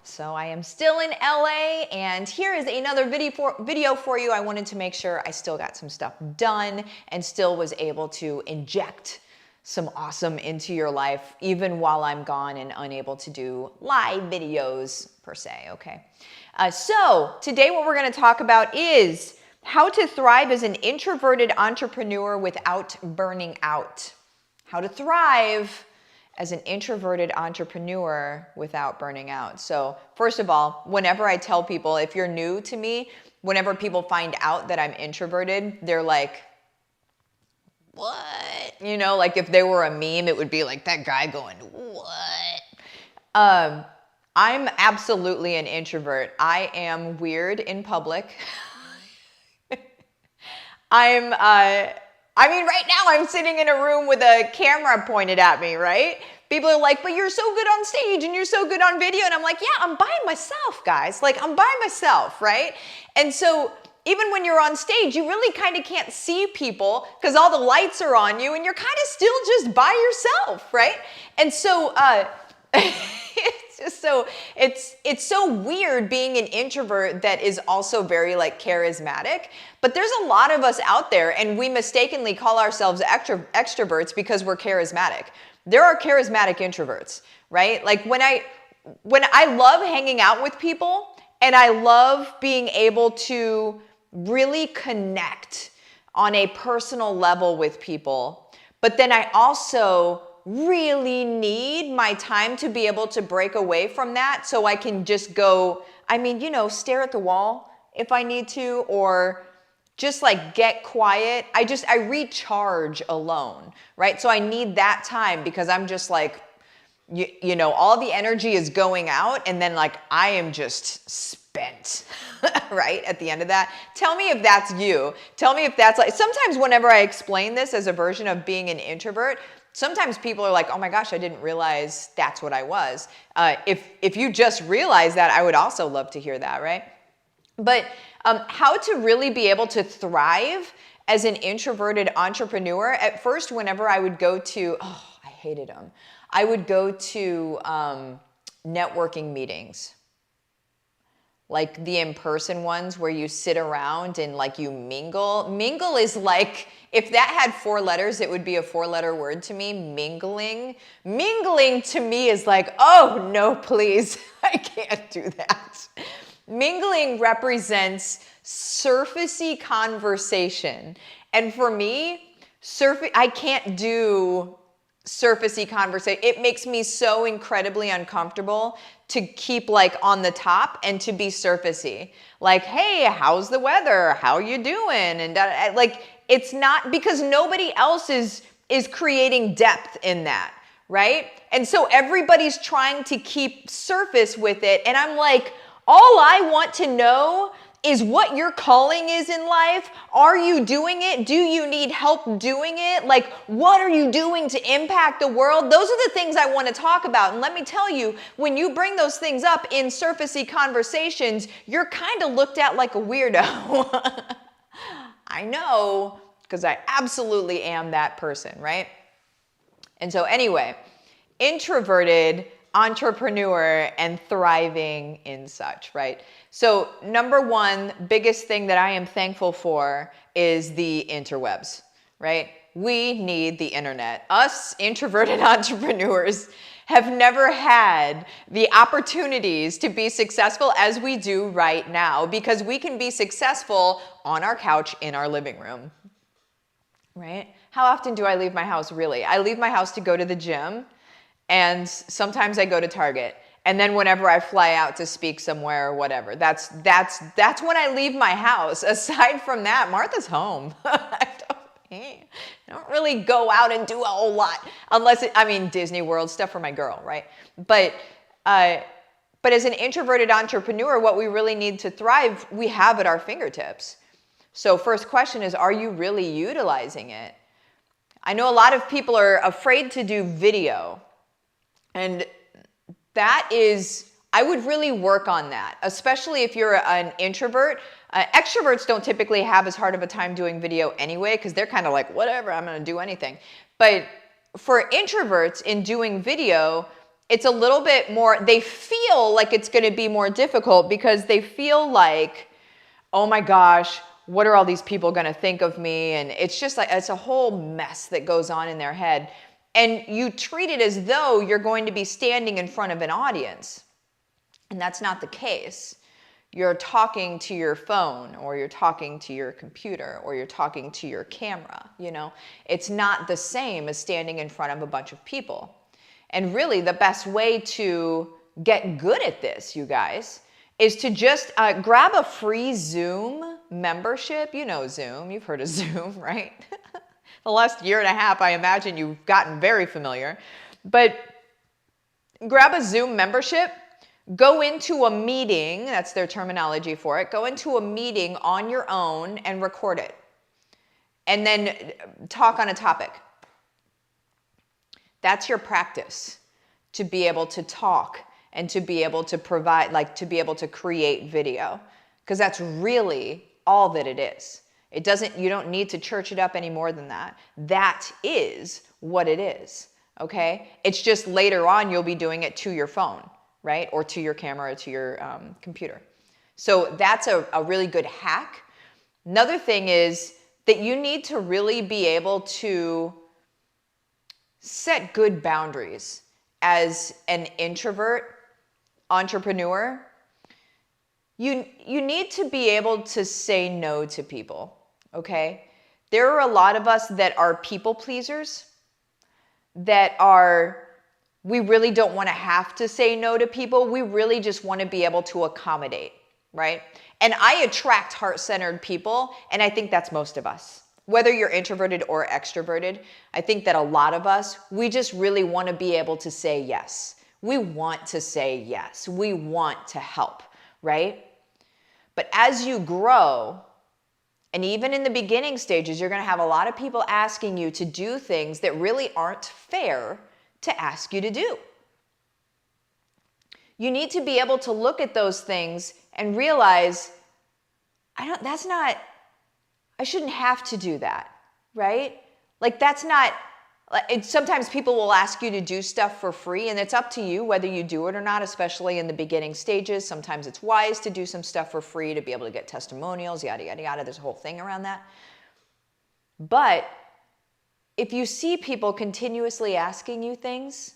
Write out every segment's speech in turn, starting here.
So I am still in LA, and here is another video for you. I wanted to make sure I still got some stuff done and still was able to inject some awesome into your life, even while I'm gone and unable to do live videos per se, okay? So today what we're gonna talk about is how to thrive as an introverted entrepreneur without burning out. How to thrive as an introverted entrepreneur without burning out. So first of all, whenever I tell people, if you're new to me, whenever people find out that I'm introverted, they're like, what? You know, like if they were a meme, it would be like that guy going, what? I'm absolutely an introvert. I am weird in public. I mean, right now I'm sitting in a room with a camera pointed at me, right? People are like, but you're so good on stage and you're so good on video. And I'm like, yeah, I'm by myself, guys. Like, I'm by myself, right? And so even when you're on stage, you really kind of can't see people because all the lights are on you and you're kind of still just by yourself, right? And so it's so weird being an introvert that is also very like charismatic. But there's a lot of us out there, and we mistakenly call ourselves extroverts because we're charismatic. There are charismatic introverts, right? Like when I love hanging out with people, and I love being able to really connect on a personal level with people, but then I also really need my time to be able to break away from that so I can just go, I mean, you know, stare at the wall if I need to, or just like get quiet. I recharge alone, right? So I need that time because I'm just like, you know, all the energy is going out and then like I am just spent, right? At the end of that. Tell me if that's you. Tell me if that's like, sometimes whenever I explain this as a version of being an introvert, sometimes people are like, oh my gosh, I didn't realize that's what I was. If you just realize that, I would also love to hear that, right? But how to really be able to thrive as an introverted entrepreneur. At first, whenever I would go to, oh, I hated them. I would go to networking meetings, like the in-person ones where you sit around and like you mingle. Mingle is like, if that had 4 letters, it would be a 4-letter word to me, mingling. Mingling to me is like, oh no, please, I can't do that. Mingling represents surfacey conversation. And for me, I can't do surfacey conversation. It makes me so incredibly uncomfortable to keep like on the top and to be surfacey. Like, hey, how's the weather? How you doing? And like, it's not, because nobody else is creating depth in that, right? And so everybody's trying to keep surface with it. And I'm like, all I want to know is what your calling is in life. Are you doing it? Do you need help doing it? Like, what are you doing to impact the world? Those are the things I want to talk about. And let me tell you, when you bring those things up in surfacey conversations, you're kind of looked at like a weirdo. I know, because I absolutely am that person, right? And so anyway, introverted entrepreneur and thriving in such, right? So number one, biggest thing that I am thankful for is the interwebs, right? We need the internet. Us introverted entrepreneurs have never had the opportunities to be successful as we do right now, because we can be successful on our couch in our living room, right? How often do I leave my house, really? I leave my house to go to the gym, and sometimes I go to Target. And then whenever I fly out to speak somewhere or whatever, that's when I leave my house. Aside from that, Martha's home. I don't really go out and do a whole lot, unless I mean, Disney World stuff for my girl, right? But as an introverted entrepreneur, what we really need to thrive, we have at our fingertips. So first question is, are you really utilizing it? I know a lot of people are afraid to do video. And that is, I would really work on that, especially if you're an introvert. Extroverts don't typically have as hard of a time doing video anyway, because they're kind of like, whatever, I'm going to do anything. But for introverts in doing video, it's a little bit more, they feel like it's going to be more difficult because they feel like, oh my gosh, what are all these people going to think of me? And it's just like, it's a whole mess that goes on in their head. And you treat it as though you're going to be standing in front of an audience. And that's not the case. You're talking to your phone, or you're talking to your computer, or you're talking to your camera, you know? It's not the same as standing in front of a bunch of people. And really the best way to get good at this, you guys, is to just grab a free Zoom membership. You know Zoom, you've heard of Zoom, right? The last year and a half, I imagine you've gotten very familiar. But grab a Zoom membership, go into a meeting, that's their terminology for it, go into a meeting on your own and record it. And then talk on a topic. That's your practice to be able to talk and to be able to provide, like to be able to create video. Because that's really all that it is. It doesn't, you don't need to church it up any more than that. That is what it is, okay? It's just later on you'll be doing it to your phone, right? Or to your camera or to your computer. So that's a really good hack. Another thing is that you need to really be able to set good boundaries as an introvert entrepreneur. You need to be able to say no to people, okay? There are a lot of us that are people pleasers, we really don't want to have to say no to people. We really just want to be able to accommodate, right? And I attract heart-centered people, and I think that's most of us. Whether you're introverted or extroverted, I think that a lot of us, we just really want to be able to say yes. We want to say yes. We want to help, right? But as you grow, and even in the beginning stages, you're going to have a lot of people asking you to do things that really aren't fair to ask you to do. You need to be able to look at those things and realize, I shouldn't have to do that, right? Like sometimes people will ask you to do stuff for free, and it's up to you whether you do it or not, especially in the beginning stages. Sometimes it's wise to do some stuff for free to be able to get testimonials, yada, yada, yada. There's a whole thing around that. But if you see people continuously asking you things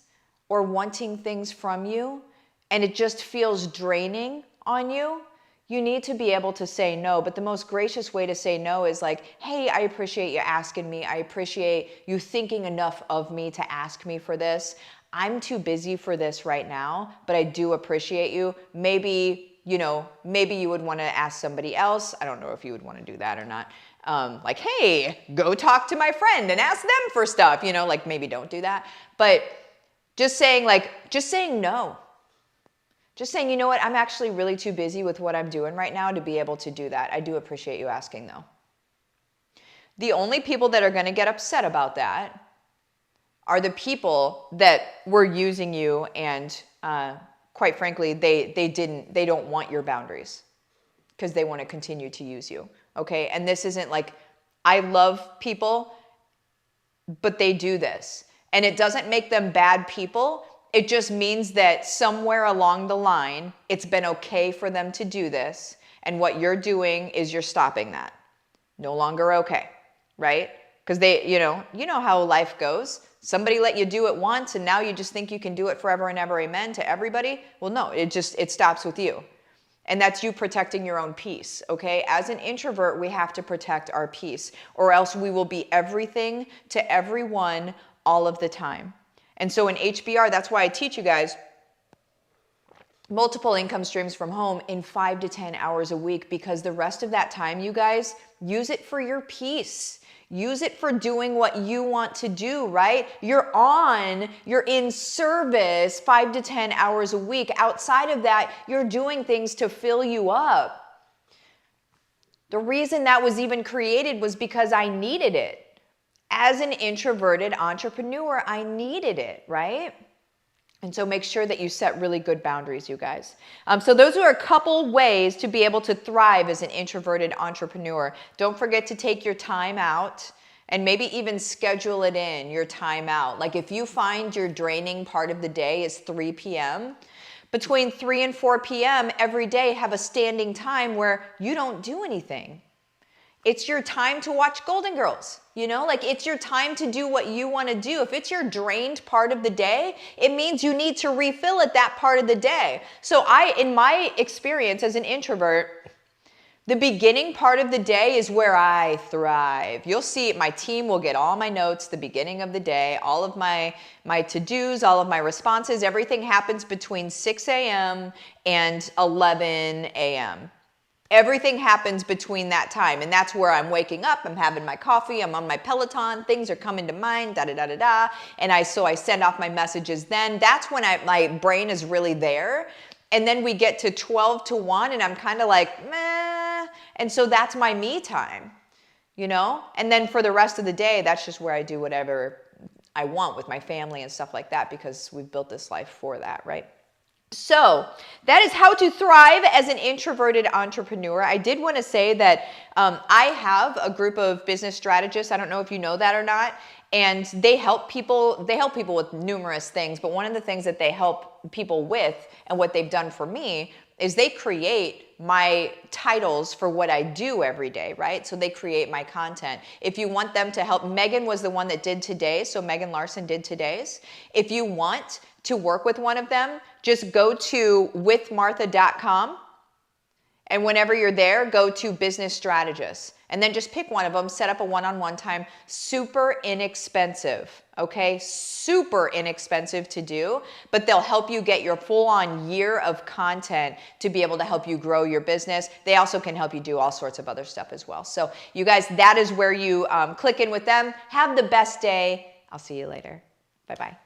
or wanting things from you, and it just feels draining on you, you need to be able to say no. But the most gracious way to say no is like, hey, I appreciate you asking me. I appreciate you thinking enough of me to ask me for this. I'm too busy for this right now, but I do appreciate you. Maybe you would want to ask somebody else. I don't know if you would want to do that or not. Like, hey, go talk to my friend and ask them for stuff, like maybe don't do that. But just saying no. Just saying, you know what, I'm actually really too busy with what I'm doing right now to be able to do that. I do appreciate you asking though. The only people that are going to get upset about that are the people that were using you and quite frankly, they don't want your boundaries because they want to continue to use you. Okay. And this isn't like, I love people, but they do this. And it doesn't make them bad people. It just means that somewhere along the line, it's been okay for them to do this. And what you're doing is you're stopping that. No longer okay, right? Because you know how life goes. Somebody let you do it once and now you just think you can do it forever and ever, amen, to everybody. Well, no, it stops with you. And that's you protecting your own peace, okay? As an introvert, we have to protect our peace, or else we will be everything to everyone all of the time. And so in HBR, that's why I teach you guys multiple income streams from home in 5 to 10 hours a week, because the rest of that time, you guys, use it for your peace. Use it for doing what you want to do, right? You're in service 5 to 10 hours a week. Outside of that, you're doing things to fill you up. The reason that was even created was because I needed it. As an introverted entrepreneur, I needed it, right? And so make sure that you set really good boundaries, you guys. So those are a couple ways to be able to thrive as an introverted entrepreneur. Don't forget to take your time out And maybe even schedule it in, your time out. Like if you find your draining part of the day is 3 p.m., between 3 and 4 p.m. every day have a standing time where you don't do anything. It's your time to watch Golden Girls, you know, like it's your time to do what you want to do. If it's your drained part of the day, it means you need to refill at that part of the day. So in my experience as an introvert, the beginning part of the day is where I thrive. You'll see my team will get all my notes the beginning of the day, all of my to-dos, all of my responses. Everything happens between 6 a.m. and 11 a.m. Everything happens between that time. And that's where I'm waking up, I'm having my coffee, I'm on my Peloton, things are coming to mind, da-da-da-da-da. And so I send off my messages then. That's when my brain is really there. And then we get to 12 to 1 and I'm kind of like, meh. And so that's my me time, you know? And then for the rest of the day, that's just where I do whatever I want with my family and stuff like that, because we've built this life for that, right? So that is how to thrive as an introverted entrepreneur. I did want to say that I have a group of business strategists. I don't know if you know that or not. And they help people with numerous things. But one of the things that they help people with, and what they've done for me, is they create my titles for what I do every day, right? So they create my content. If you want them to help, Megan was the one that did today's, so Megan Larson did today's. If you want to work with one of them, just go to withmartha.com. And whenever you're there, go to business strategists. And then just pick one of them, set up a one-on-one time. Super inexpensive, okay? Super inexpensive to do, but they'll help you get your full-on year of content to be able to help you grow your business. They also can help you do all sorts of other stuff as well. So you guys, that is where you click in with them. Have the best day. I'll see you later. Bye-bye.